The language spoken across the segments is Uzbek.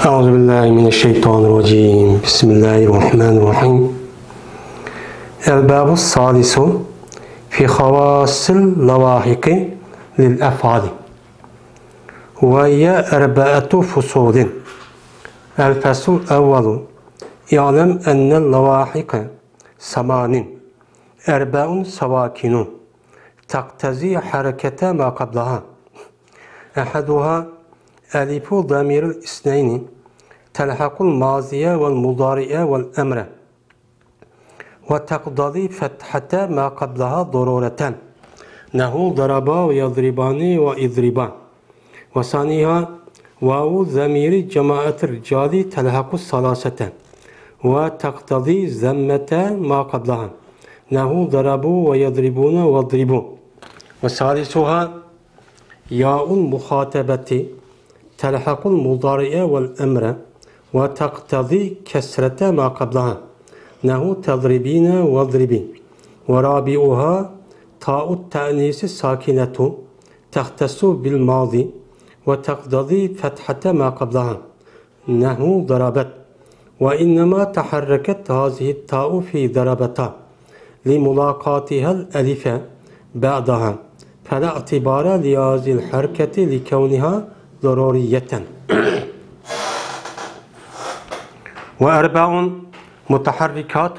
أعوذ بالله من الشيطان الرجيم بسم الله الرحمن الرحيم الباب السادس في خواص اللواحق للأفعال وهي أربعة فصول. الفصل الأول يعلم أن اللواحق ثمان أربع سواكن تقتضي حركة ما قبلها. أحدها ألف ضمير الاثنين تلحق الماضي والمضارع والأمر وتقتضي فتحة ما قبلها ضرورة نحو ضربا ويضربان وإضربا. وثانيها واو ضمير جماعة الرجال تلحق الثلاثة وتقتضي ذمة ما قبلها نحو ضربوا ويضربون واضربوا. وثالثها ياء المخاطبة تلحق المضارع والأمر وتقتضي كسرة ما قبلها نحو تضربين واضربي. ورابعها تاء التأنيث الساكنة تختص بالماضي وتقتضي فتحة ما قبلها نحو ضربت. وإنما تحركت هذه التاء في ضربتا لملاقاتها الألف بعدها فلا اعتبار لهذه الحركة لكونها ضرورية. وأربع متحركات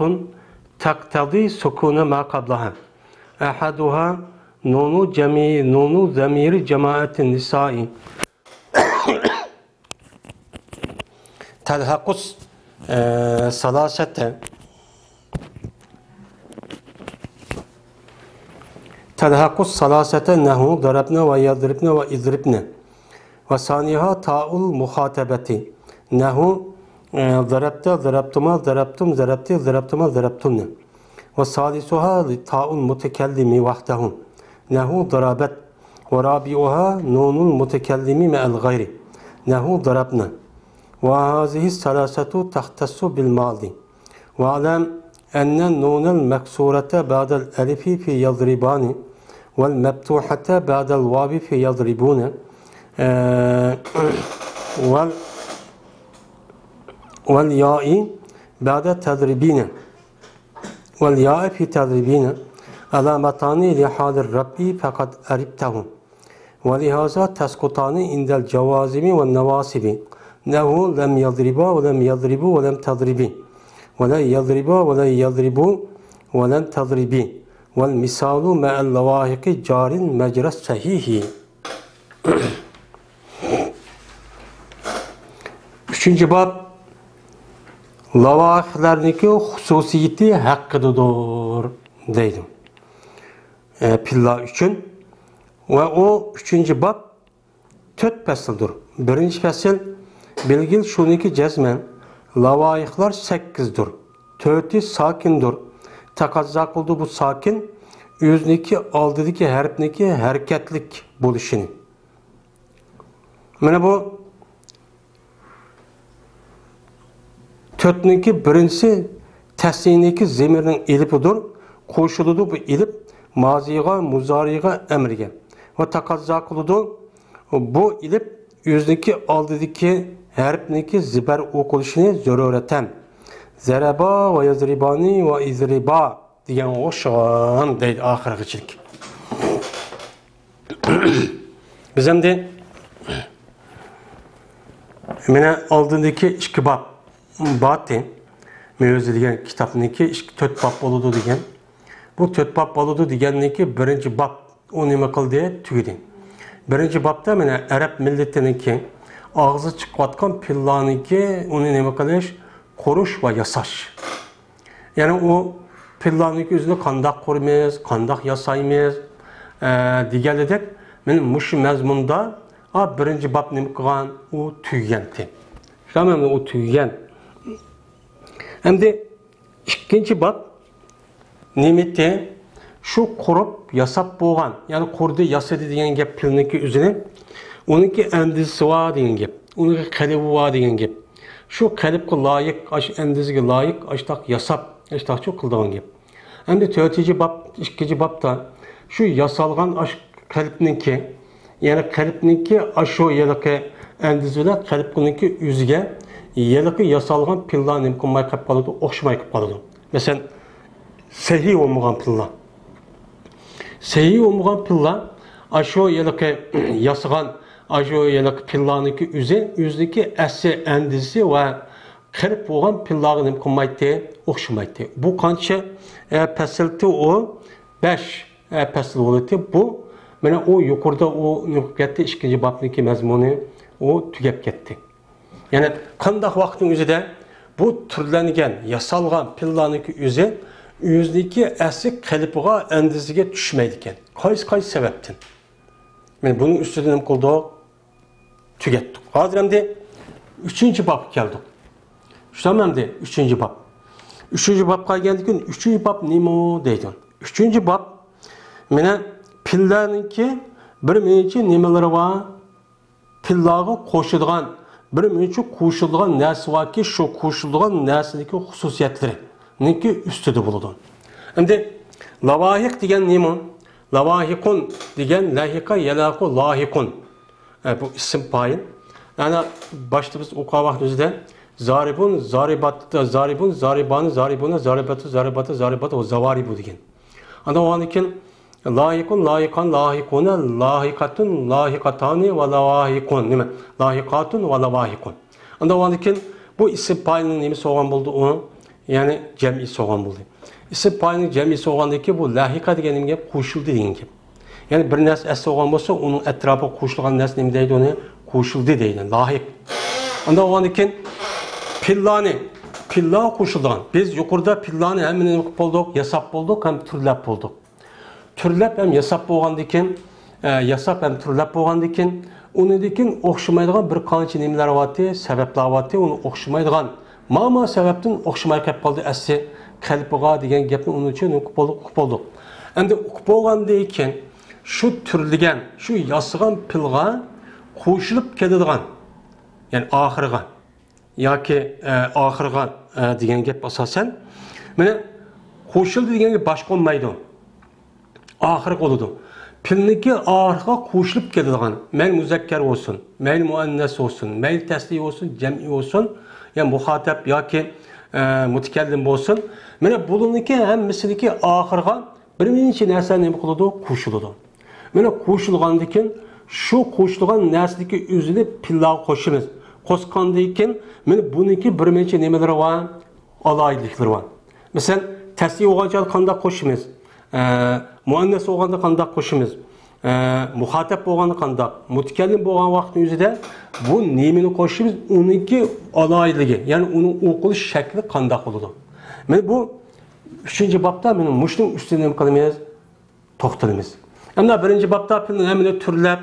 تقتضي سكون ما قبلها. أحدها نون ضمير جماعة النساء تلحق ثلاثة تلحق الثلاثة نحو ضربنا ويضربن وإضربن. وثانيها تاء المخاطبة نحو ضربت ضربتما ضربتم ضربت ضربتما ضربتن. وثالثها تاء المتكلم وحده نحو ضربت. ورابعها نون المتكلم مع الغير نحو ضربنا. وهذه الثلاثة تختص بالماضي. واعلم أن النون المكسورة بعد الألف في يضربان والمفتوحة بعد الواو في يضربون والياء بعد تضربين والياء في تضربين علامتان لحال الرب فقد أربته. ولهذا تسقطان عند الجوازم والنواصب نحو لم يضربا ولم يضربوا ولم تضربي ولا يضربا ولا يضربوا ولن تضربي. والمثال مع اللواحق جار مجرى الصحيح. Üçüncü bab lavahiklarniki hususiyeti hakkıdır deydim. Pilla üçün. Ve o üçüncü bab 4 fəsildir. Birinci fəsil bilgil şuniki cezmen lavahiklar 8'dir. 4'ü sakindir. Takazza kıldı bu sakin yüzniki aldıdaki harfniki hareketlik buluşunu. Mana bu 4'niki birincisi təsniyiniki zemirinin ilipidir. Koşuludu bu ilip maziga, muzariga, emriga. Ve takazza kıldı bu ilip yüzniki aldıdaki harfniki ziber okuluşunu zörüreten. Zereba ve yazribani ve izriba diyen o şan deydi ahiretilik. Biz hem de mene aldığındaki iki bab batı mevzu diyen kitabındaki 4 bab oludu diyen bu 4 bab oludu diyenindeki birinci bab o nime kıl diye tügedi. Birinci babda mene Arap milletinin ağzı çıkvatkan pillaniki onu nime kılış koruş ve yasaş. Yani o pillaniki yüzünü kandak korumaz, kandak yasayımız diğer dedik. Men muş mezmunda birinci bab nime kılan o tüyenti. Tamam o tüyen. Hem de ikinci bab nimeti şu kurup yasap boğan yani kurdu yasadı diyen gep pilniki üzerine onunki endisi var diyen gep, onunki kalebi var diyen gep. Şu kalipki layık, endizge layık, açtak yasap, açtak çok kıldığın gep. Hem de 4. bab, 2. babda şu yasalgan kalipninki yani kalipninki aşo ya da andisilar qalbiniki yuziga yiliqi yasalgan pillar nima qilmay qolib qoladi, o'xshamay qolib qoladi. Masalan, sahiy bo'lmagan pillar. Sahiy bo'lmagan pillar ashu yiliqi yasagan ashu yiliqi pillarniki yuzdagi asli andisi va qilib bo'lgan pillarga nima qilmaydi, o'xshamaydi. Bu qancha faslda o 5 fasl bo'ladi. Bu mana o yuqorida o nüqtədə ikinci babniki məzmunu o tügəb getdi. Yəni qandaq vaqtın özüdə bu türlənigən, yasalğan pillaniki yüzdəki əsli qəlbiga əndizəyə düşməydikan. Qaysı səbəbdən? Yəni bunun üstündə nə qıldıq? Tügətdik. Hazır əmdi 3-cü bab gəldik. Şusamamdı 3-cü bab. 3-cü babqa gəldikən 3-cü bab nimo deydi. 3-cü bab mənə pillarniki bir minchi nimaları var? Pillarga qo'shilgan, bir minchi qo'shilgan narsa varki, shu qo'shilgan narsadagi xususiyatlari niki ustida bo'ladi. Endi lavahiq degan nima? Lavahiqun degan lahiqa yalaqu lahiqun. Bu ism payin. Yani başta biz o'qigan vaqtimizda zaribun, zaribat, zaribun, zaribani, zaribuna, zaribatu, zaribata, zaribata va zavaribu degan. Ana o'anikin Lahikun, lahikan, lahikuna, lahikatun, lahikatani ve lavahikun. Nima? Lahikatun ve lavahikun. Anda oğandikin bu isim payının nemi soğan buldu onu? Yani cem'i soğan buldu. İsim payının cem'i soğandaki bu lahika degenim gep koşuldu deyin gep. Yani bir nes es soğan olsa onun etrafı koşulgan nes nemi deydi onu? Koşuldu deydi. Lahik. Anda oğandikin pillani. Pilla koşuldan. Biz yukarıda pillani hem bulduk, yasap bulduk hem türlep bulduk. Türlep hem yasap bo'lgandikin, yasap hem türlep bo'lgandikin, unidikin o'xshamaydigan bir qancha nimalar bor, sabablar bor, uni o'xshamaydigan. Mana sababdan o'xshamay qolib qoldi asli qalbiga degan gapni uning uchun o'qib bo'ldik. Endi o'qib bo'lgandan keyin shu turligan, shu yasigan pilga qo'shilib keladigan, ya'ni oxirga yoki oxirga degan gap asosan mana qo'shildi deganga boshqa olmaydi. Ahir oludu. Pilniki ahirga qo'shilib keladigan, mayl muzakkar olsun, mayl muannas olsun, mayl tasniy olsun, jam'i olsun, yani muhatap yoki mutakallim olsun. Mana buniki hammasiniki ahirga bir minchi narsa nima qiladi? Qo'shiladi. Mana qo'shilgandan keyin shu qo'shilgan narsadagi o'zini pillarga qo'shimiz. Qo'shgandan keyin mana buniki bir minchi nimalari bor? Alayliklar bor. Masalan, tasniy bo'lgancha qanday qo'shimiz? Muannas bo'lganda qanday qo'shimiz, muhatap bo'lganda qanday, mutakallim bo'lgan vaqtning o'zida bu nemini qo'shimiz, uniki aloyligi, ya'ni uning o'qilish shakli qanday bo'ladi. Mana bu 3-babda mana mushning ustida nima qilamiz? To'xtalamiz. Endi 1-babda hamma turlab,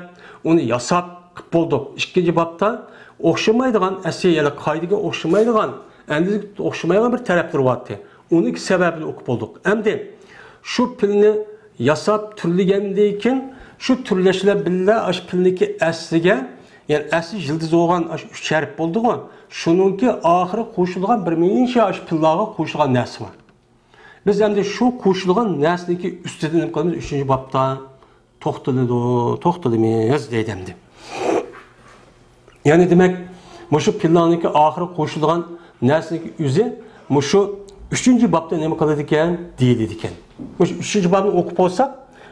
uni yasab qilib bo'ldik. 2-babda o'xshamaydigan, asliyaga qoidaga o'xshamaydigan, endi o'xshamaydigan bir taraflar bor. Uning sababini o'qib bo'ldik. Endi şu pilni yasab türlügendiği şu türleşler billa aş pilniki asliga, yani asli yıldız olan aş 3 harf oldu mu? Şununki ahire qo'shilgan bir mincha aş pillarga qo'shilgan narsa var. Biz endi şu qo'shilgan narsadagi ustida nima qilamiz? 3-babda to'xtalamiz deydi endi. Yani demek şu pillarniki ahire qo'shilgan narsadagi o'zi şu 3-babda nima qiladi ekan? Deydi ekan. 3-babni o'qib olsak,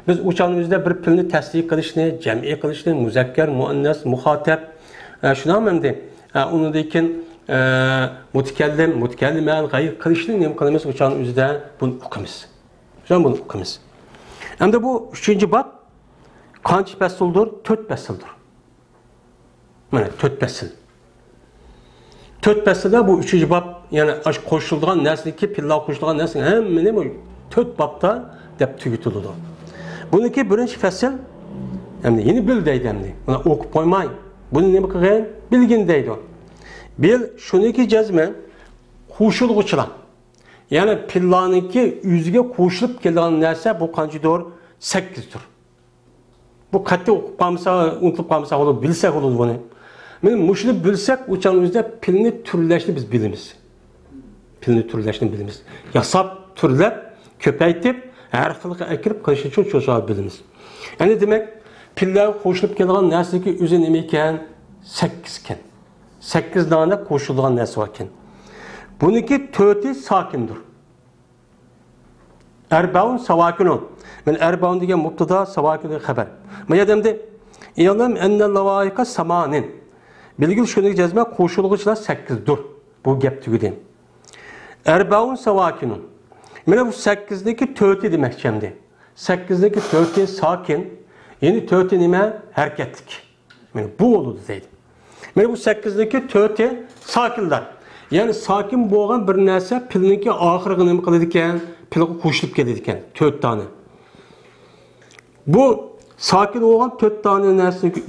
biz o'shanimizda bir pilni tasdiq qilishni, jam'i qilishni, muzakkar, muannas, muhatab, shunam endi undan keyin mutakallim, mutakalliman, g'ayr qilishni nima qilamiz? O'shaning o'zida buni o'qimiz. O'shan buni o'qimiz. Endi bu 3-bab qancha fasldir? 4 fasldir. Mana 4 fasl. 4 faslda bu 3-bab, ya'ni qo'shilgan narsadagi pillar qo'shilgan narsa hammani 4 babda deb tugatiladi. Buniki 1-fasl, endi yeni bil deydi endi. Buni o'qib qo'ymay, buni nima qilgan? Bilgin deydi. Bil shuniki jazma qo'shilg'uchilar. Ya'ni pillarniki o'ziga qo'shilib kelgan narsa bu qanchadir? 8 dir. Bu qat'iy o'qib qolmasa, unutib qolmasa, uni bilsak bo'ladi buni. Mana mushuni bilsak, o'shanimizda pilni turlashni biz bilamiz. Pilni turlashni bilamiz. Yasab, turlab, köpaytib, har xilga akirib qilish uchun cho'zib bilamiz. Yani demek pillar qo'shilib kelgan narsadagi o'zi nima ekan? 8 ekan. 8 dona qo'shilgan narsa ekan. Buniki 4'i sakindir. Erbaun savakinu. Men erbaun degan mubtada savakinu xabar. Bu yerdamda İ'lam enne lavaika samanin. Bilgil şunu cezme qo'shilg'ichlar 8'dir. Bu gap tugidi. Erbaun savakinu. Mana bu 8'deki 4'i demakçamdi. 8'deki 4'i sakin, yeni 4'i nima? Hareketlik. Mana bu oldu deydi. Mana bu 8'deki 4'i sakinlar. Yani sakin bo'lgan bir narsa pilniki oxirgi nima qiladi ekan? Pilga qo'shilib keladi ekan 4 tane. Bu sakin bo'lgan 4 tane narsaniki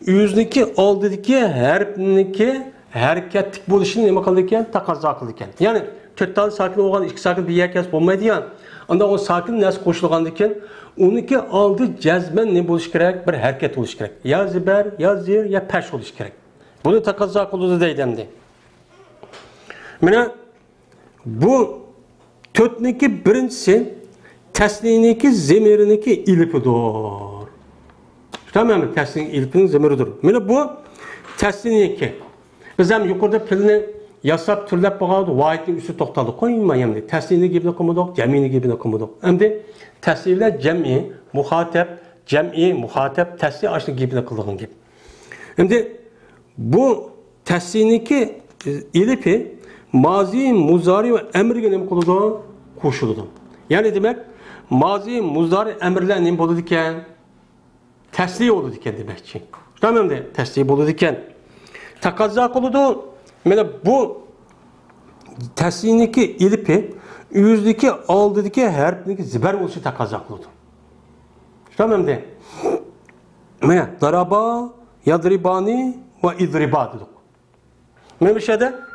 o'ziniki oldidagi harfniki hareketlik bo'lishini nima qiladi ekan? Taqozo qiladi ekan. Ya'ni 4 tane sakin bo'lgan, 2 sakin bir yakkas bo'lmaydi ya. Unda o sakin narsa qo'shilgandan keyin uniki oldi jazman ne bo'lish kerak? Bir harakat bo'lish kerak. Ya zibar, ya zir, ya pash bo'lish kerak. Buni taqozo qiladi deydimdi. Mana bu 4'niki birinchisi tasniniki zemiriniki ilpidir. Tamam mı? Tasnin ilpinin zemiridir. Mana bu tasniniki. Biz ham yuqorida pilni yasab turlab bo'lganda voidning usti to'xtaldi. Qo'ymayamdi. Tasnini gibi qilmadik, jamini gibi qilmadik. Endi tasniylar jam'i, muhattab, tasniy ashni gibi qilgan gibi. Endi bu tasniniki ilpi mazi, muzari ve emrga nima qiladi? Qo'shiladi. Ya'ni demak, mazi, muzari emirlar nima bo'ladi ekan? Tasniy bo'ladi ekan demakchi. Tamamda tasniy bo'ladi ekan. Taqozo qiladi. Mana bu tasniyniki ilpi o'zidagi oldidagi harfniki zibar bo'lishi taqozo qiladi. Tamamda. Mana daraba, yadribani va idriba dedik. Mana bu yerda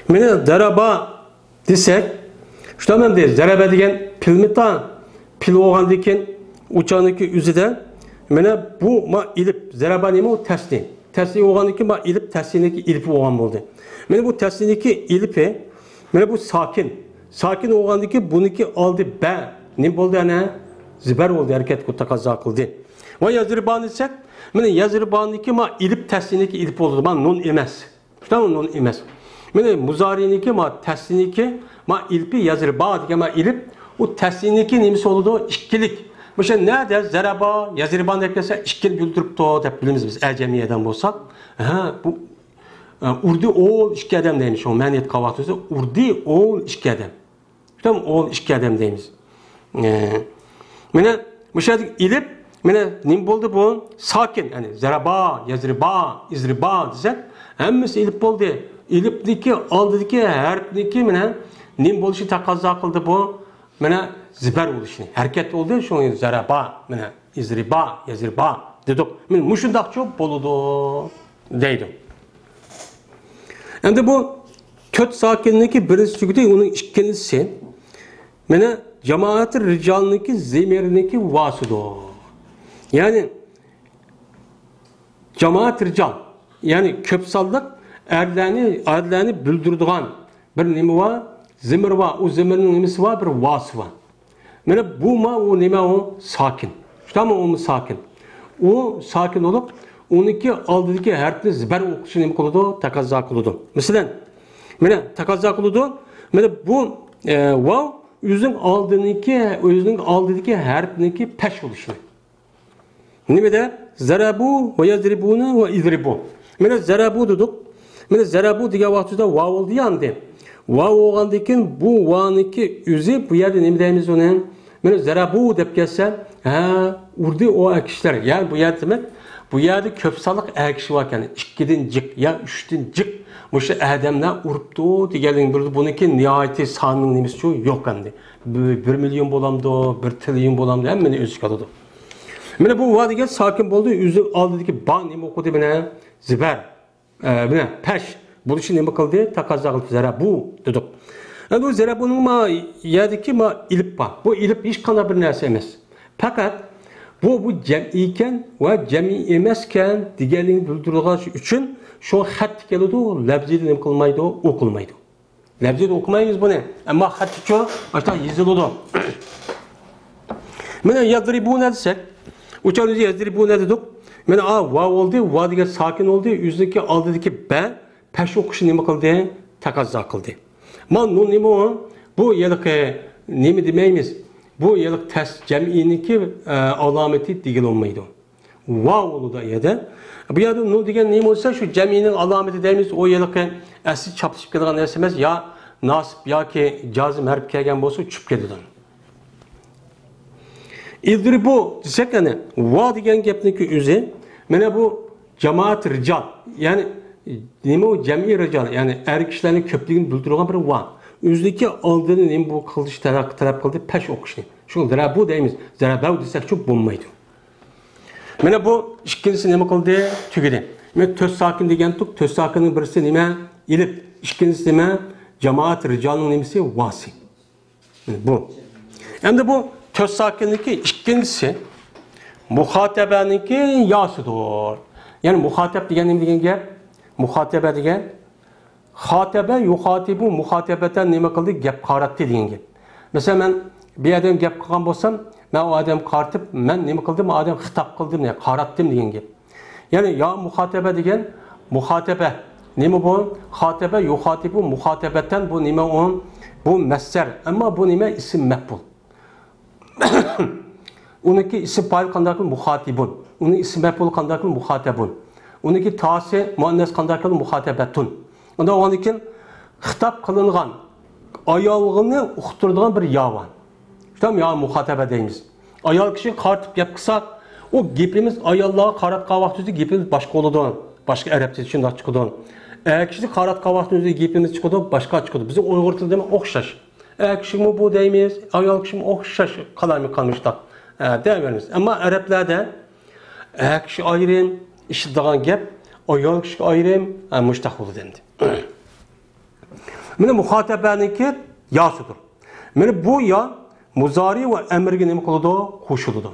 Mana daraba desek, tamam deymiz. Daraba degan pilmitan, pil bo'lgandan keyin uçaniki o'zida mana bu ma ilip zaraba nima u tasniy. Tasniy bo'lgandan keyin ma ilip tasniyniki ilip bo'lgan bo'ldi. Mana bu tasniyniki ilipi mana bu sakin. Sakin bo'lgandan keyin buniki oldi ba. Nima bo'ldi ana? Zibar bo'ldi, harakat taqozo qildi. Va yazriban desek, mana yazribanniki ma ilip tasniyniki ilip bo'ldi. Ma nun emas. Tamam nun emas. Mana muzariniki ma tasniyniki ma ilpi yazriba degan ma ilip o tasniyniki nimasi oldu? İkkilik. Bu şey nerede? Zaraba, yazriban deb kelsa ikkil bildiribdi deb bilamiz biz ajamiyadan bo'lsak. Ha, bu urdi o'l ikki odam deymiz. O ma'niyat qavatisi urdi o'l ikki odam. Tam o'l ikki odam deymiz. Mana bu şey ilip mana nim bo'ldi bu? Sakin, ya'ni zaraba, yazriba, izriba desek, hammasi ilip bo'ldi. İlipniki oldidagi harfniki mana nim bo'lishi taqozo qildi bu. Mana zibar bo'lishini. Harakat bo'ldi, shunga zaraba, mana izriba, yazriba dedik. Men mushundaqcha bo'ladi deydi. Endi bu 4 sakinniki birinchi tugdi, uning ikkinchisi mana jamoat rijolniki zemiriniki vasido. Ya'ni jamoat rijol, ya'ni ko'p sonliq erlarni bildiradigan bir nima va zemir va o zemirning nimasi va bir vasi va. Mana bu ma o nima o sakin. Tamam o sakin. O sakin olup uniki oldidagi harfni zibar o'qishni nima qiladi? Taqozo qiladi. Masalan, mana taqozo qiladi. Mana bu vav o'zining oldidagi harfniki pash bo'lishini. Nimada? Zarabu va yazribuna va idribu. Mana zarabu dedik. Mana zarabu degan vaqtida vav oldi endi. Vav olgandan keyin bu vaniki o'zi bu yerda nima deymiz uni? Mana zarabu deb kelsa, ha, urdi o akishlar. Ya'ni bu yerda demak, bu yerda ko'p sonliq akish bor ekan. 2 dan jiq, ya 3 dan jiq. O'sha odamlar uribdi deganing bir buniki nihoyatda sonning nimasi shu yo'q endi. 1 million bo'lamdi, 1 trillion bo'lamdi, hammani o'zi qoladi. Mana bu va degan sokin bo'ldi, o'zi oldidagi ba nima o'qidi mana zibar. Mana pash bo'lishi nima qildi? Taqozo qildi zarabu dedik. Endi bu zarabuning ma yerdagi ma ilip bor. Bu ilip hech qanday bir narsa emas. Faqat bu jam'i ekan va jam'i emaskan deganini bildirgani uchun shu xat keladi, labzida nima qilmaydi, o'qilmaydi. Lafziydi okumaymiz bunu. Ama xatçı aşağı yazılıdı. Mana yadribuna desek, uçağımızı yadribuna dedik. Mana a va oldu, va degan sakin oldu, yüzdeki aldidagi b peş okuşu nima qildi? Taqozo qildi. Man nun nima o? Bu yiliqi nima demaymiz? Bu yiliq tas jam'iniki alameti degil olmaydi. Va oldu edi. Bu yerda nun degan nima bo'lsa, shu jam'inin alameti deymiz. O yiliqi asli chapishib kelgan narsa emas, ya nasib yoki jazm harf kelgan bo'lsa, tushib ketadi. İldiribu desek yani va degan gapniki o'zi mana bu jamoat rijal, ya'ni nima u jami rijal, ya'ni er kishilarning ko'pligini bildirgan bir va. O'zidagi oldini nima bu qilish talab qildi, pesh o'qishni. Shu zarabu deymiz. Zarabu desek chu bo'lmaydi. Mana bu ikkinchisi nima qildi? Tugidi. Men to'rt sakin degan tuk, to'rt sakinning birisi nima? Ilib, ikkinchisi nima? Jamoat rijalning nimasi? Vasi. Bu. Endi bu to'rt sakinniki ikkinchisi muhotabaniki yosidir. Ya'ni muhatab degan nima degan gap? Muhotaba degan xotaba yuxotibu muhotabatan nima qildi? Gap qaratdi degan gap. Masalan, men bir odam gap qilgan bo'lsam, men o odam qartib, men nima qildim? O odam xitob qildim, qaratdim degan gap. Ya'ni ya muhotaba degan muhotaba nima bu? Xotaba yuxotibu muhotabatan bu nima o? Bu masdar, ammo bu nima? Ism maf'ul. Uniki isim fa'il qanday qilib muxotibun. Uning ism maf'ul qanday qilib muxotabun. Uniki tasi muannas qanday qilib muxotabatun. Unda o'g'an ekan xitob qilingan ayolg'ini uqtiradigan bir yavan. Tamam ya muxotaba deymiz. Ayol kishi qartib gap qilsak, o gapimiz ayollarga qaratgan vaqtida gapimiz boshqa bo'ladi. Boshqa arabcha shunday chiqadi. Kishi qaratgan vaqtida gapimiz chiqadi, boshqa chiqadi. Biz Uyg'ur tilida o'xshash. Kişimi bu deymiz, ayol kişimi o'xshash qalami qalmışlar. Deyvermiz. Ama Araplarda kishi ayrim, ishdigan gap, ayol kishi ayrim, mushtaq bo'ladi endi. Mana muhotabaniki yosidir. Mana bu ya muzari va amrga nima qiladi? Qo'shiladi.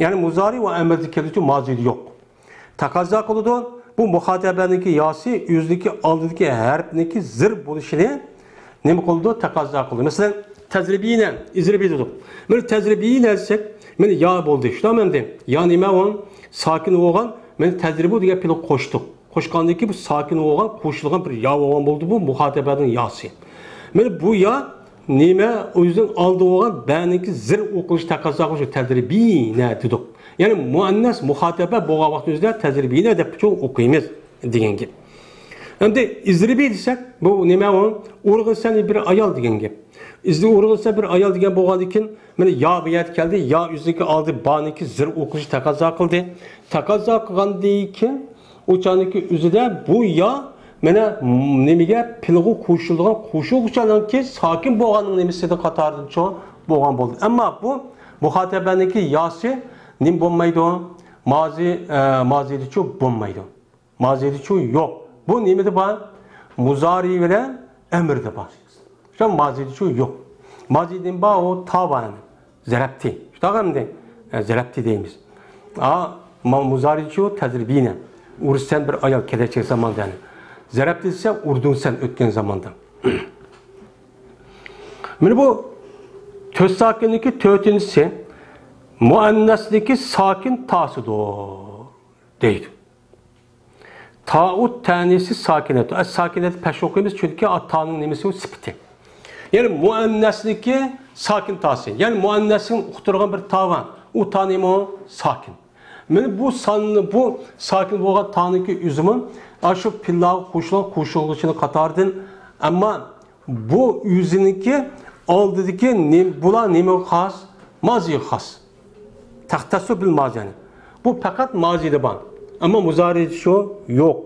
Ya'ni muzari va amrda keluvchi mozidi yo'q. Taqozo qiladi. Bu muhotabaniki yosi o'zidagi oldidagi harfniki zir bo'lishini nima qildi? Taqozo qildi. Masalan, tajribiyna, izribi dedik. Mana tajribiyna desek, mana ya bo'ldi. Shunday endi. Ya nima o? Sakin bo'lgan, mana tajribu degan fe'l qo'shdik. Qo'shgandan keyin bu sakin bo'lgan, qo'shilgan bir ya bo'lgan bo'ldi. Bu muhotabaning yosi. Mana bu ya nima o'zining oldi bo'lgan ba'niki zir o'qilish taqozo qilish tajribiyna dedik. Ya'ni muannas muhotaba bo'lgan vaqtimizda tajribiyna deb o'qiymiz degan gap. Endi izribi desek, bu nima o? Urg'insan bir ayol degan gap. İzli urg'insa bir ayol degan bo'lgandan keyin mana ya bu yerga keldi, ya o'ziga oldi, baniki zir o'qish taqozo qildi. Taqozo qilgandan keyin o'chaniki o'zida bu ya mana nimaga pilg'u qo'shilgan qo'shuvchilarki sakin bo'lganning nimasidan qatorida bo'lgan bo'ldi. Ammo bu muhotabaniki yosi nim bo'lmaydi? Mozidi bo'lmaydi. Mozidi yo'q. Bu nimada bor? Muzari bilan amrda bor. Şu mazidi yo'q. Mazidin bor o tavan, zarabti. Shunaqamda zarabti deymiz. Muzari tajribina. Ursan bir ayol kelajak zamonda. Zarabti esa urdunsan o'tgan zamonda. Mana bu to'rt sakinniki to'rtinchisi muannasniki sakin tasidir deydi. Ta'ut tanisi sakinet. Sakinet peş okuyumuz çünkü ta'nın nemesi o sifati. Yani muannasniki sakin tasi. Yani muannasin uqtirgan bir tavan. O ta nemi o sakin. Yani bu sakin bo'lgan ta'niki üzümü aşu pillav qo'shilg'ichini qatardan. Ama bu yüzüniki oldidagi bular nemi xos? Mazi xos. Taxtasu bil mazini. Bu faqat mazida bor. Ama muzari şu yok.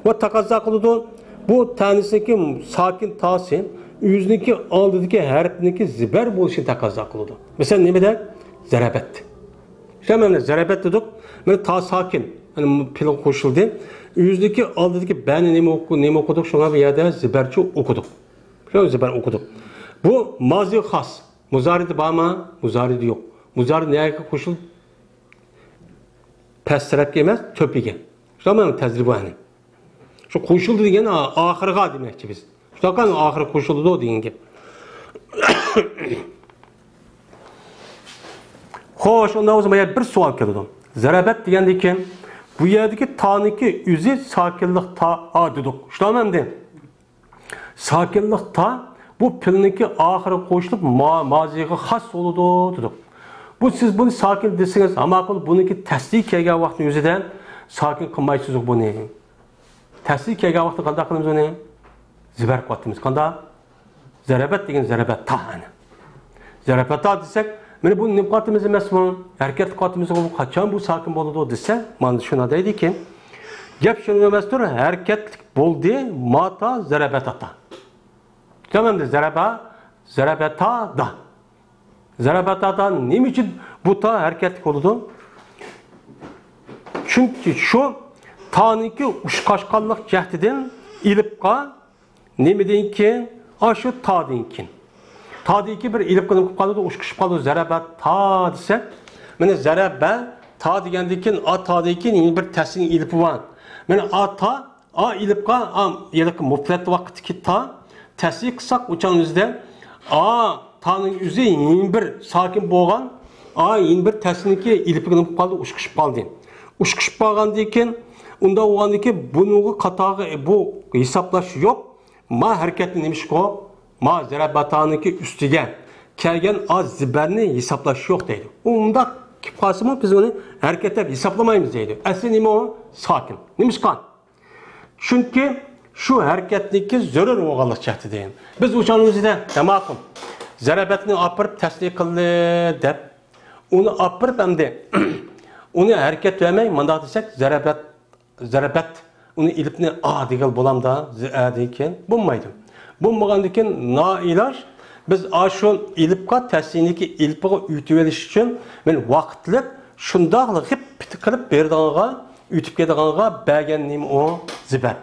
Ve taqozo qiladi. Bu tanisiki sakin tasi yüzüniki oldidagi harfniki zibar bo'lishi taqozo qiladi. Mesela nimada? Zarabat. Şamana zarabat dedik. Mana ta sakin. Hani pil qo'shildi. Yüzüniki oldidagi bani nima o'qidik? Shunga bu yerda zibarchi o'qidik. Shu zibar o'qidik. Bu mazi xos. Muzari bormi? Muzari yo'q. Muzari nega qo'shildi? Past tarafga emas, to'piga. Shunday tajriba. Şu qo'shildi degan oxirga demoqchi biz. Şutakan ahir koşuldu degan gap. Xo'sh, unda o'zi men bir savol keldi. Zarabat degandan keyin bu yerdagi ta'niki o'zi sokinlik ta dedik. Shunamanda sokinlik ta bu pilniki ahiri qo'shilib moziga xos bo'ladi dedik. Bu siz buni sokin desangiz, amaqul buniki tasdiq kelgan vaqtning o'zida sokin qilmaysiz buni. Tasdiq kelgan vaqtda qanday qilamiz uni? Zibar qotimiz. Qanday? Zarabat degan zarabat ta'ni. Zarabat ta desak, mana bu nim qotimiz emasmi? Harakat qotimiz qachon bu sokin bo'ladi desa, mana shuna deydiki, gap shunga emasdir, harakatlik bo'ldi, mata zarabatata. Tamamdır, zarabata da. Zarabata nima uchun bu ta harakatlik bo'ladi? Chunki shu ta'niki ushqashqanlik jahdidan ilibqa nimadan keyin, shu ta'dan keyin. Ta'diki bir ilib qilib qoladi, ushqishib qoladi, zarabata desa, mana zaraba ta degandan keyin ta'dan keyin bir tasning ilibi bor. Mana ta ilibqa yiliq mufrat vaqtdagi ta tasdiq qilsak o'chanimizda ta'ning o'zi bir sokin bo'lgan, bir tasniki ilibinib qoldi, ushqishib qoldi. Ushqishib qolgandan keyin unda o'g'andiki buningga qatog'i bu hisoblash yo'q. Ma harakatni nimishqo, ma zarabataniki ustiga kelgan zibarni hisoblash yo'q deydi. Unda qolsa biz uni harakat hisoblamaymiz deydi. Asli nima o? Sokin. Nimishqan? Chunki şu hareketdeki zarur bo'lganlik jihati deyin. Biz o'shanimizda tamaqim zarabatni opirib tasdiq qildi deb uni opirib hamda uni harakat vermay manda desak zarabat uni ilibni degan bo'lamda degan bo'lmaydi. Bo'lmagandan keyin noiloj biz shu ilibqa tasdiqniki ilibga uytib olish uchun men vaqtlik shundoq qilib berdiğinga uytib ketadiğinga bergan nima o zibar.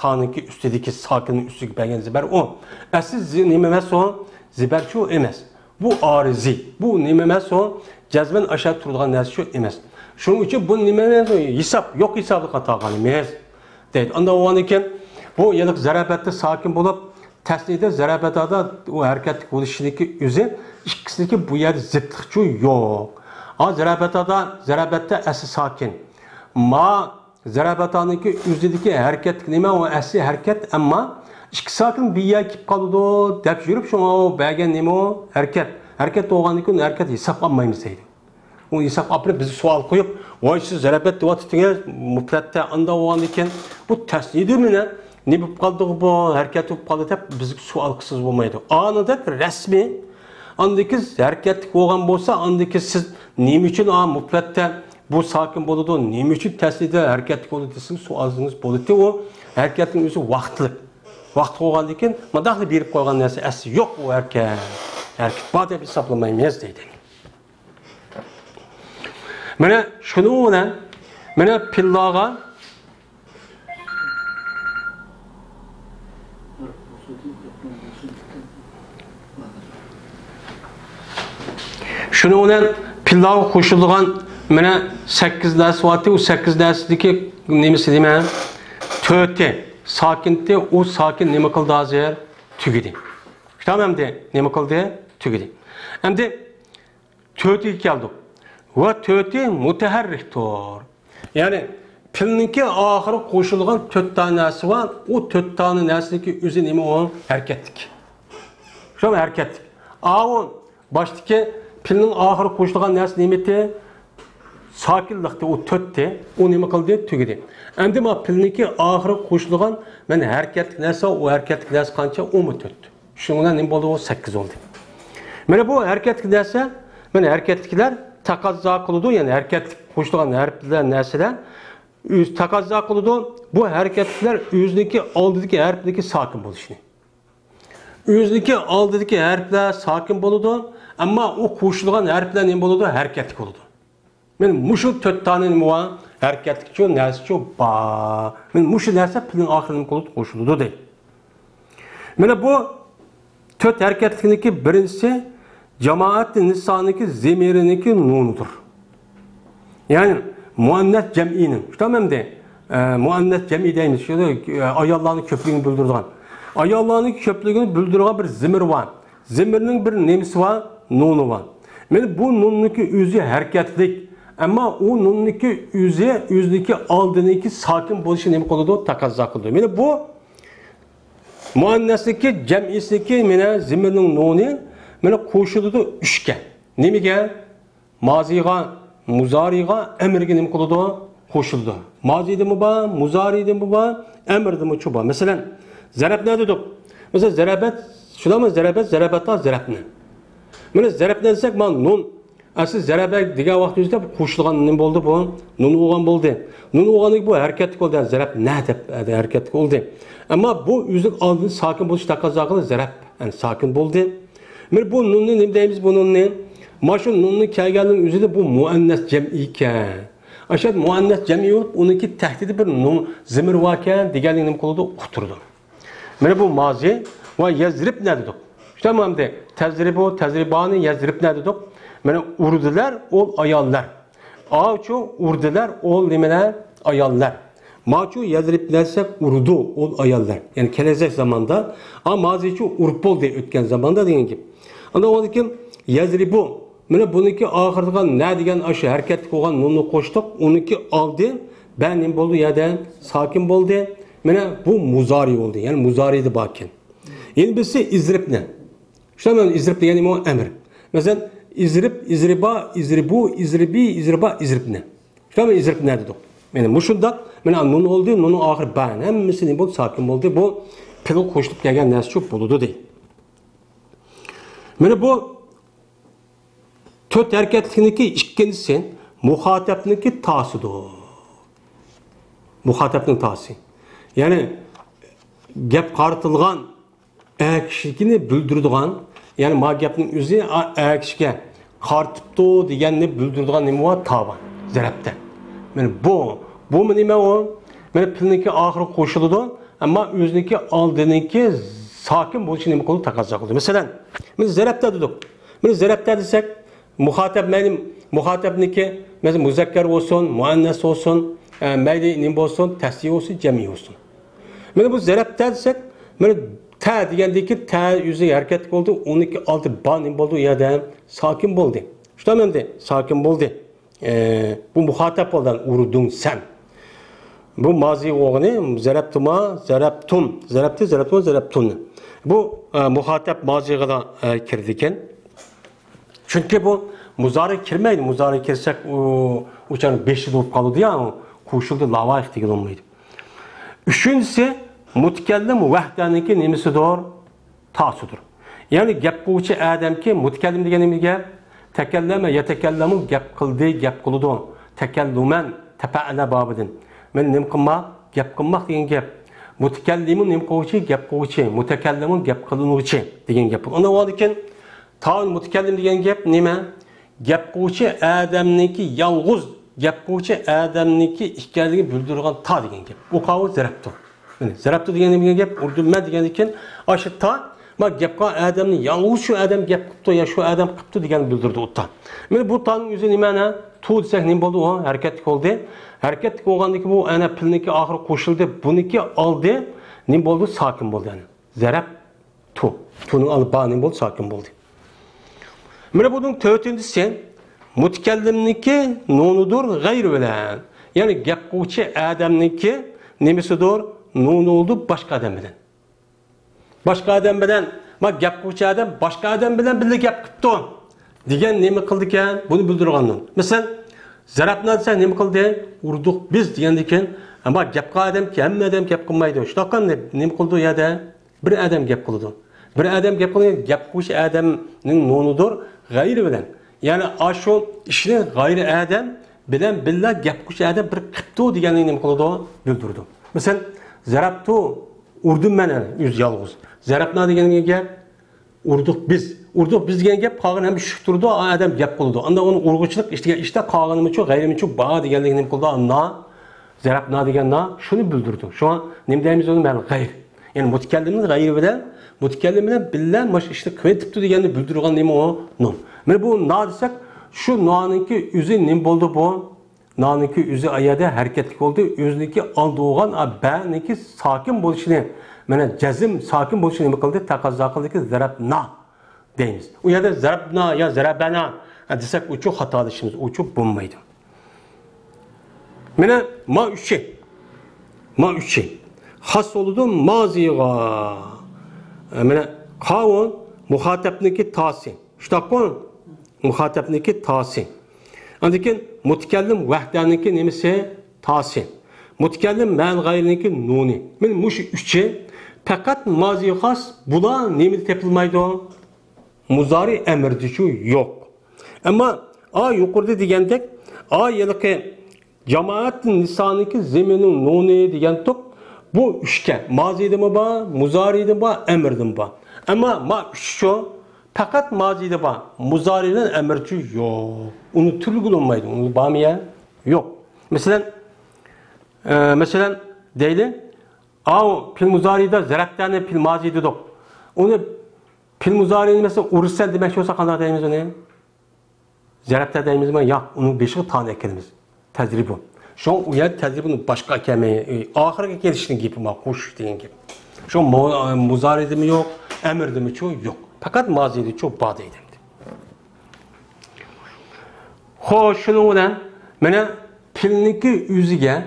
Ta'niki üstündeki sakinin üstüge belgen ziber o. Asıl nime emas o? Ziber şu emas. Bu arizi. Bu nime emas o? Cezben aşağı turulgan narsa şu emas. Şunun için bu nime emas o? Hesap. Yok hesaplı qatağın emas. Deydi. Anda o an iken bu yılıq zarabatta sakin bulup təslide zarabatada o hareketlik oluşundaki özü ikisindeki bu yer zıtlık şu yok. Zarabatta asıl sakin. Zarabataniki üzdeki hareket nima o asli hareket ama ikki sakin bir yer kelib qoladi deb yurib shunga o bergan nima o hareket bo'lgandan keyin hareket hisob olmaymiz deydi. U hisob olib biz savol qo'yib, "Voy siz zarabat deyotdingiz, mufratda anda bo'lgandan keyin bu tasnidimi ne bo'lib qoldi bu hareket bo'lib qoldi" deb bizga savol qilsiz bo'lmaydi. Anida rasmiy andaki hareketlik bo'lgan bo'lsa, andaki siz nima uchun mufratda bu sakin bo'ladi, nima uchun tasnida harakatlik bo'ladi desangiz savolingiz bo'ladi. O harakatning o'zi vaqtlik. Vaqt bo'lgandan keyin mudahli berib qo'ygan narsa asli yo'q bu harakat. Harakat bor deb hisoblamaymiz deydi. Mana shuni bilan mana pillaga shuni bilan pillaga qo'shilgan mana 8 ders vaqti o 8 dersdeki nemesi nima? Töti, sakinti, o sakin nima qildi hozir? Tugidi. Tamam de nima qildi? Tugidi. Endi tötiga keldik. Va töti mutaharrikdir. Ya'ni pilniki oxiri qo'shilgan 4 ta narsa bor. O 4 ta narsadagi o'zi nima o? Harakatlik. Shu harakatlik. O başdaki pilning oxiri qo'shilgan narsa nimati? Sakinlikte o tötte, o nima qildi? Tugidi. Endi ma pilniki oxiri qo'shilgan, men harakatlik narsa, o harakatlik narsa qancha? O mu tötte. Shundan nima bo'ldi? O 8 oldu. Mana bu harakatlik narsa, mana harakatliklar taqozo qiladi, ya'ni harakatlik qo'shilgan harflar narsalar taqozo qiladi. Bu harakatliklar o'ziniki oldidagi harfniki sakin bo'lishini. O'ziniki oldidagi harflar sakin bo'ladi, ammo o qo'shilgan harflar nima bo'ladi? Harakatlik bo'ladi. Men muşu 4 tane nima harakatlik uchun narsa chu bor. Men muşu narsa pilning oxirini qo'shiladi deydi. Mana bu 4 harakatlikniki birinchisi jamoat nisoniki zemiriniki nunudur. Ya'ni muannas jam'ining. Tamamda muannas jam'i deymiz. Shu ayollarning ko'pligini bildiradigan. Ayollarning ko'pligini bildirgan bir zimir var. Zimirning bir nemisi var, nuni var. Mana bu nunniki o'zi harakatlik, ammo u nunniki o'zniki oldiniki sakin bo'lishi nima qiladi? Taqozo qiladi. Mana bu muannasniki, jam'isniki mana zimirning nuni mana qo'shiladi 3 ga. Nimaga? Moziga, muzoriga, amrga nima qiladi? Qo'shildi. Mozidimi bor, muzoridimi bor, amrdimi shu bor. Masalan, zarab ne dedik? Mesela zarabat, şunama zarabatlar zarabni. Mana zarabni desek, men nun. Asıl zarabak degan vaqt o'zida qo'shilgan nima bo'ldi bu? Nun o'g'an bo'ldi. Nun o'g'anlik bu harakatli bo'ldi. Zarab ne deb harakatli bo'ldi. Ammo bu o'zi oldin sakin bo'lish taqozo qildi. Zarab, yani sakin bo'ldi. Mana bu nunni nima deymiz bu nunni? Mana shu nunni kelganning o'zida bu muannas jam'i ekan. Aşağı muannas jam'i bo'lib, uniki tahdidi bir nun zimir var ekan deganlik nima qildi? Uqtirdi. Mana bu mazi va yazrib ne dedik? İşte hamda tezribani yazrib ne dedik? Mana urdilar ol ayollar. Ağaçu urdilar ol nimeler ayollar. Maçu yazrib dersek urdu ol ayollar. Yani gelecek zamanda ama maziçu urp oldu ötken zamanda degan gibi. Anda o ki yazribu. Mana buniki ahirga ne degan aşı hareket qilgan nunni qo'shdik, uniki oldi, benim bo'ldi ya sakin bo'ldi. Mana bu muzari oldu. Yani muzariydi bakken. Yeni birisi izrib ne? İşte ben izrib yani o emir. Mesela izrib, izriba, izribu, izribi, izriba, izrib ne? İşte ben izrib ne dedik? Yani muşundak, mana nun oldu, nunun ahir ben. Hemmisi bu sakin oldu. Bu pilo koşulup gelgen nersi çok buludu değil. Mana bu tört hareketliğindeki ikincisi muhatapniki tasıdır. Muhatapның tası. Yani gap qartılgan kişini bildirdigan, yani ma gapning o'zi kishiga qartibdi deganni bildirdigan nima bor? Taban, zarabda. Mana bu nima o? Mana pilniki oxiri qo'shiladi, ammo o'ziniki oldiniki sakin bo'lishi nima qildi? Taqozo qildi. Masalan, biz zarabda dedik. Biz zarabda desak, muhatapniki mesela muzakkar olsun, muannas olsun, mayli nima bo'lsin, tasniy olsun, jami olsun. Mana bu zarabda desak, mana ta degandeki ta yüzü hareket oldu, 12 altı ban nima bo'ldi, yerda sakin bo'ldi. Shunday sakin bo'ldi. Bu muhatap olan urdun sen. Bu mazi o'g'ini zarabtuma, zarabtum, zarabtun. Bu muhatap maziga da kirdi ekan. Çünkü bu muzari kirmaydi. Muzari kirsek uçanın 5 yıl olup kalıyordu ya, koşuldu lavayık degan olmaydı. Üçüncüsü mutkellim vahdaniki nemisidir? Tasıdır. Yani gap quvchi adam ki mutkellim deganimiz gap tekelleme yetekellemu gap qildi, gap qiludi. Tekellumen tafa'ala babidin. Men nim qilma, gap qilmoq degan gap. Mutakallimun nim quvchi, gap quvchi, mutakallimun gap qilinuvchi degan gap. Ona o'dikin Taun mutakallim degan gap nima? Gap quvchi adamniki yolg'iz gap quvchi adamniki ekanligi bildirgan ta degan gap. O qavi zarabtu. Mana zarabtu degan nima gap? Urdunma degan ekan, o'sha ta ma gap qilgan adamni yolg'iz shu adam gap qilibdi ya shu adam qilibdi degan bildirdi o ta. Mana bu taning o'zi nimani? Tu desak nima bo'ldi o? Harakat qildi. Harakat qilgandiki bu ana pilniki oxiri qo'shildi. Buniki oldi, nima bo'ldi? Sakin bo'ldi yani. Zarab tu. Tuning olib ba nima bo'ldi? Sakin bo'ldi. Mana bunun dördüncüsü mutakallimniki nunudur gayri bilen. Yani gap quvchi adamniki nemisidir? Nun oldu başka adam bilen. Başka adam bilen, ma gap quvchi adam başka adam bilen birga gap qilibdi. Degan nima qildi ekan? Buni bildirgan nun. Masalan, zarabni desa nima qildi? Urduq biz degan ekan, ammo gap qilgan adam ki hamma adam gap qilmaydi. Shunaqa nima qildi yerda? Bir adam gap qildi. Bir adam gap qilgan gap quvchi adamning nunudur gayri bilen. Yani aşo işini gayri adam bilen billah gap quvchi adam bir qilibdi deganligini nima qildi? Bildirdi. Masalan, zarabtu urdum men yüz yolg'iz. Zarabna degan gap urduq biz degan gap qolgan ham shuk turdi, adam gap qildi. Unda uni urg'uchilik ishda qolganimi uchun gayrimi uchun ba deganligini nima qildi? Anna zarabna deganna shuni bildirdi. Şu an nima deymiz uni men gayr. Yani mutakallimning gayri bilen mutakallim bilen billah mash ishni qilibdi deganni bildirgan nima o? Nun. Mana bu na desak, şu nuaninki o'zi nima bo'ldi bu? naniki üzü ayada hareketlik oldu. Özüniki aldı oğan beniki sakin boluşunu, mana cazim sakin boluşunu nima qildi? Taqozo qildi ki zarabna deymiz. U yerda zarabna ya zarabana desak uchu xatolashimiz, uchu bo'lmaydi. Mana ma uchi. Ma uchi. Xas bo'ladi maziga. Mana qavun muhattabniki tasi. Shtaqon muhattabniki tasi. Andikin mutakallim vahdaniki nimasi tasi. Mutakallim man g'ayriniki nuni. Men mush uchi faqat mazi xas bular nima tepilmaydi? Muzari emirdi şu yok. Ama yukarıda degandek yılki cemaatin lisaniki zeminin nuni degan top bu üçgen. Mazide mi ba, muzaride mi ba, emirde mi ba. Ama ma şu fakat mazide ba, muzariden emirci yok. Onu türlü bulunmaydı. Onu bamiye yok. Mesela değil. Pil muzaride zaraptane pil mazide dok. Onu pil muzari'nin mesela urussel demek olsa kadar deyimiz onu. Zarapta deyimiz mi? Ya onun beşi tane ekelimiz. Tecrübe. Şu an uyar tecrübenin başka kemeyi ahirki gelişini gibi ma kuş deyin gibi. Şu an muzari'de mi yok, emirde mi çoğu yok. Fakat mazide çok badeydi. Hoş şunun olan mene pilniki yüzüge,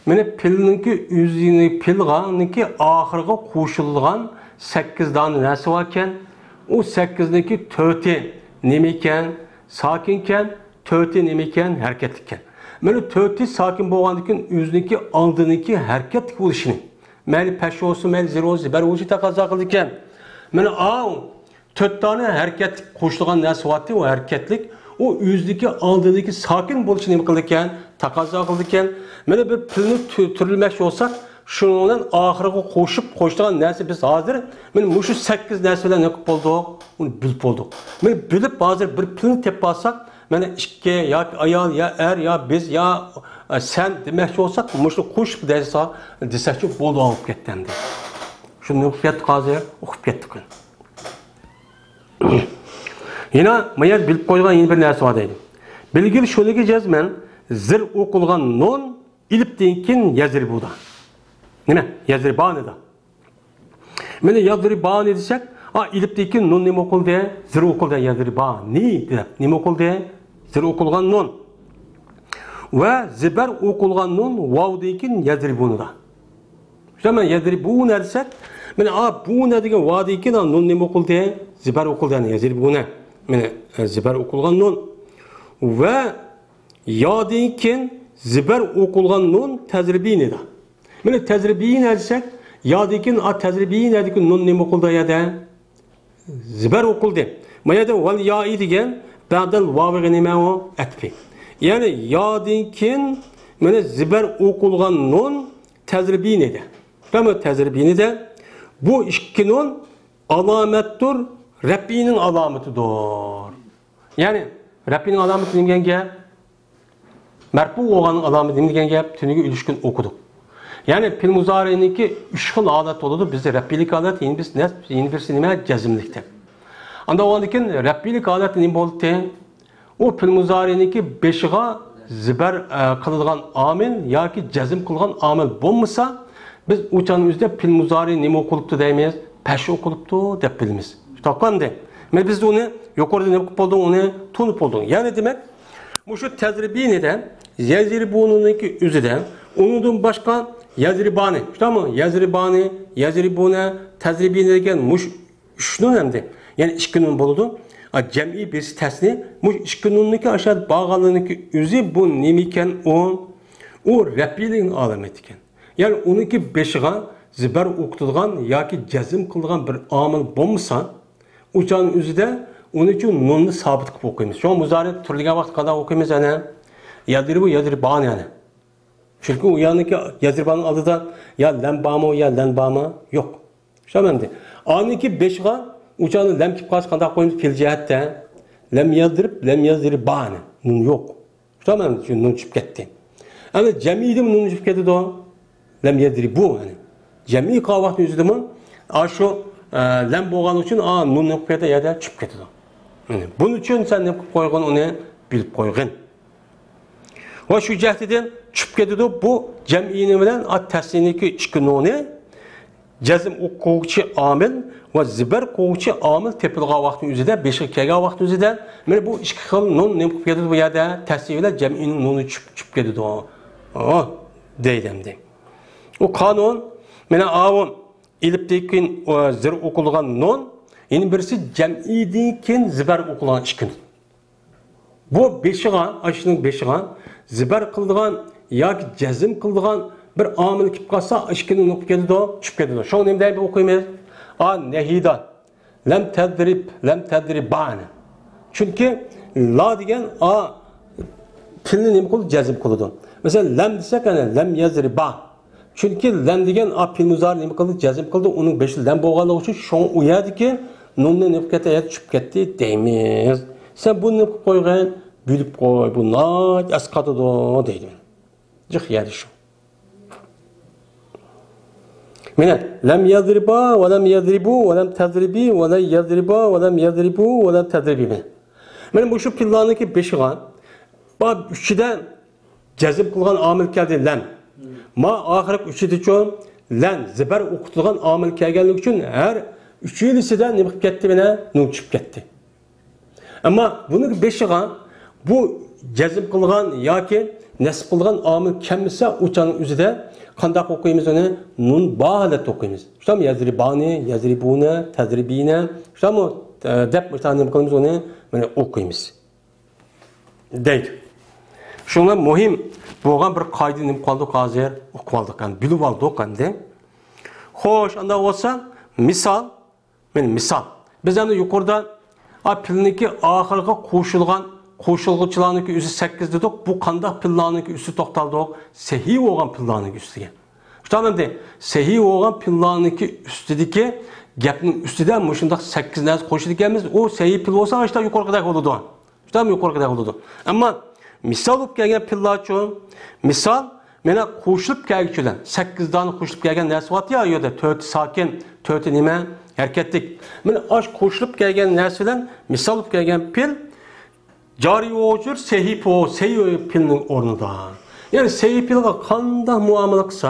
mene pilniki yüzüğünü pilganiki ahirga koşulgan 8 tane nesi varken o 8'deki 4'i nemiken, sakinken, 4'i nemiken, hareketliken. Böyle 4'i sakin boğandıkken yüzdeki aldığındaki hareketlik oluşunu. Meli peşi olsun, meli zir olsun, ben ucu takaza kıldıkken. Böyle 4 tane hareketlik koşulgan nesi vardı o hareketlik. O yüzdeki aldığındaki sakin oluşunu nemi kıldıkken, takaza kıldıkken. Böyle bir pilini türülmek olsak şunun ahirine koştuğun nersi biz hazır. Ben bu 8 nerseler ne oldu? Onu bilip olduk. Ben bilip hazır bir pilini tep bassak, ben iki ya ayal ya er ya biz ya sen demek olsak, bu koşup derse desek çok bol alıp gittim. Şunu okup gittik hazır, okup gittik. Yine mayat bilip koyduğun yeni bir nersi var deydim. Bilgili şöyle gideceğiz ben, zir okulgan non ilip deyinkin yazır burada. Nime? Yazribani da. Mene yazribani desek, ilipteki nun nime okul de, zir okul de yazribani de. Nime okul de, zir okulgan nun. Ve ziber okulgan nun vavdekin yazribunu da. İşte men yazribunu desek, mene bu ne degen vavdekin nun nime okul de, ziber okul de yazribunu. Mene ziber okulgan nun. Ve yadekin ziber okulgan nun tezribini da. Böyle tezribiyi nersek, yadikin tezribiyi neredekin nun nemi okulda ya da ziber okulda. Maya da val ya'i degen ba'dal vavi nime o etpi. Yani yadikin böyle ziber okulgan nun tezribiyi ne de. Tamam tezribiyi ne de. Bu iki nun alamettir, Rabbinin alametidir. Yani Rabbinin alameti negen gel, merfu oğanın alameti negen gel, tünüge ilişkin okuduk. Yani pil muzari'ninki 3 xil alet oldu. Bizde Rabbilik alet, yeni birisi nime cazimlikte. Anda o andikin Rabbilik alet nime oldu? O pil muzari'ninki 5'ga ziber kılılgan amil ya ki cazim kılgan amil bulmasa biz uçanın üzerinde pil muzari nime okuluptu demeyiz, peşi okuluptu dep bilimiz. Takvan de. Biz de onu yukarıda ne oldu onu tunup oldu. Yani demek bu şu tezribi neden? Yazribununki üzerinde onun başka yazribani, tamam mı? Yazribani, yazribune, tezribine degen muş şunun hem de. Yani işkünün boludu. Cem'i birisi tesni. Muş işkününniki aşağı bağalınınki üzü bu nemiken o Rabbilin alametiken. Yani onunki beşiğe ziber okutulgan ya ki cazim kılgan bir amil bulmasa uçağın üzü de onun için nunnu sabit kılıp okuyumuz. Şu an muzari türlüge vakti kadar okuyumuz yani. Yazribu, yazribani yani. Çünkü o yanındaki yazırbanın adı da ya lembama ya lenbama yok. Şöyle aniki 5'ga uçağını lem kip kas kadar koymuş fil cihette lem yazdırıp lem yazribani nun yok. Şöyle nun çıkıp gitti. Ama cemiydim nun çıkıp gitti de lem yazribu yani. Cemi kahvaltı yüzüdü mü? Şu lem boğan için nun çıkıp gitti ya da çıkıp gitti de. Bunun için sen ne koygun onu bilip koygun. Va shu jahtidan tushib ketadi bu jam'ini bilan at-tasniyaki ikki nuni jazm o'quvchi omil va zibar qo'g'uvchi omil tepilgan vaqtning o'zida, beshga kelgan vaqt o'zida mana bu ikki xil nun nima qilib ketadi bu yerda tasniy bilan jam'ining nuni tushib ketadi. Deydimdi. O qonun mana avun ilibdekin zir o'qilgan nun, yana birisi jam'idan keyin zibar o'qilgan ikki. Bu beshigan, ashning beshigan zibar qildigan yoki jazm qildigan bir omil kelib qolsa, ishkini o'qib ketadi, tushib ketadi. Shu nima deb o'qiymiz? Nahida lam tadriban. Chunki la degan tilni nima qildi? Jazm qiladi. Mesela lam desak, lam yazriba. Chunki lam degan fil muzari nima qildi? Jazm qildi. Uning beshi lam bo'lganligi uchun shu u yerdiki nunni nima ketadi? Tushib ketdi deymiz. Sen buni nima qo'ygan? Bilib qo'y, bu nat asqatadi deydi. Jiq yadi shu. Mana lam yadriba va lam yadribu va lam tadribi va la yadriba va lam yadribu va lam tadribi. Mana bu shu fillarniki beshigan. Bab 3dan jazm qilgan omil keldi lam. Ma oxirgi 3-chi lan zibar o'qitilgan omil kelganligi uchun har 3-lisidan nima qilib ketdi mana nun tushib ketdi. Ammo buni beshigan bu jazm qilgan yoki nasb qilgan omil kelmasa o'chaning o'zida qanday o'qiymiz uni? Nun baholat o'qiymiz. Shunmi yazribani, yazribuna, tadribina, shunmi deb nima qilamiz uni? Mana o'qiymiz. Deydi. Shunga muhim bo'lgan bir qoida nima qoldi hozir? O'qib oldik, bilib oldik endi. Xo'sh, unda bo'lsa, misol, men misol. Biz endi yuqorida pilniki oxirga qo'shilg'uchilarniki o'zi 8 dedik. Bu qanday pillarniki üstü to'xtaldik? Sahih bo'lgan pillarniki ustiga. Shunday, sahih bo'lgan pillarniki ustidagi gapning ustida shunday 8 narsa qo'shib ekanmiz. O sahih pil bo'lsa, işte yuqorqidek bo'ladi. Shunday yuqorqidek bo'ladi. Ammo misol olib kelgan pillar uchun misol mana qo'shilib kelgan 8 dona qo'shilib kelgan narsa bor ya, yo'da 4 sakin, 4 nima harakatlik. Mana osh qo'shilib kelgan narsa bilan misol olib kelgan pil jari o'chir sahih pilning o'rnida. Ya'ni sahih pilga qanday muomala qilsa,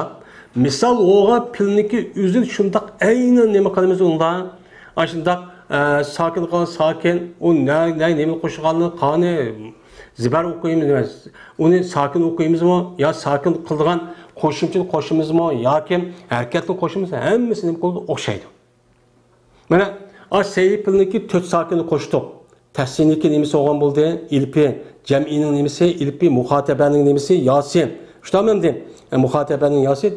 misol o'g'a pilniki o'zi shundaq aynan nima qilamiz unda? Ashundaq sakin qilgan sakin, u nima qo'shganini qani zibar o'qiymiz emas. Uni sakin o'qiymizmi yo sakin qilgan qo'shimchani qo'shimizmi yoki harakatni qo'shimiz, hammasi nima qildi? O'xshaydi. Mana sahih pilniki 4 sakinni qo'shdik. Tahsiniki nimasi olgan bo'ldi? Ilpi, jam'ining nimasi? Ilpi, muhotabaning nimasi? Yasin. Shunday endi muhotabaning yasin,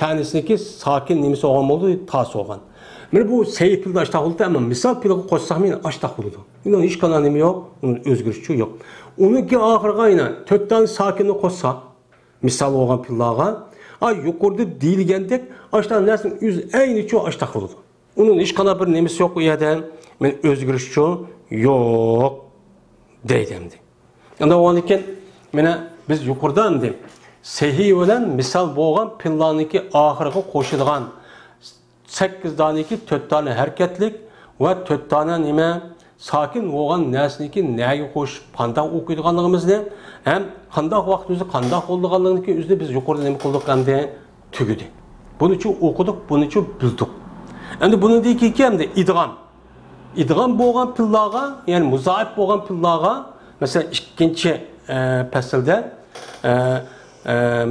tanisniki sakin nimasi olgan bo'ldi? Tas olgan. Mana bu sahih pilda ashta bo'ldi, ammo misol pilga qo'shsaq men ashta bo'ladi. Uni hech qanday nima yo'q, uni o'zgarishi yo'q. Uniki oxirga aynan 4 dan sakinni qo'shsak, misol olgan pillarga, yuqorida deyilgandek ashta narsa o'z aynicha ashta bo'ladi. Uning hech qanday bir nimasi yo'q u yerda. Men o'zgarishi yo'q deydimdi. Endi o'g'an ekan, mana biz yuqoridan dem, sahih bilan misol bo'lgan pillarniki oxiriga qo'shilgan 8 daniki 4 dona harakatlik va 4 dona nima sakin bo'lgan narsaniki nega qo'shib qanday o'qiydiganligimizni ham qanday vaqt o'zi qanday qo'llanganligini o'zida biz yuqorida nima qildik endi tugidi. Buni uchun o'qidik, buni uchun bildik. Endi buni deyki endi idg'am bo'lgan pillarga, ya'ni muzaif bo'lgan pillarga, masalan, ikkinchi faslda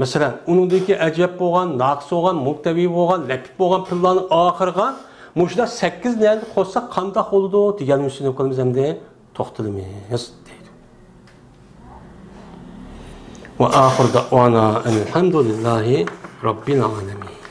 masalan, uningdagi ajab bo'lgan, naqs bo'lgan, muqtaviy bo'lgan, lapib bo'lgan pillarning oxiriga mushda 8 narsa qo'shsa qanday bo'ladi degan usulni qilamiz endi to'xtalamiz deydi. Va oxirda ana alhamdulillahi robbil alamin.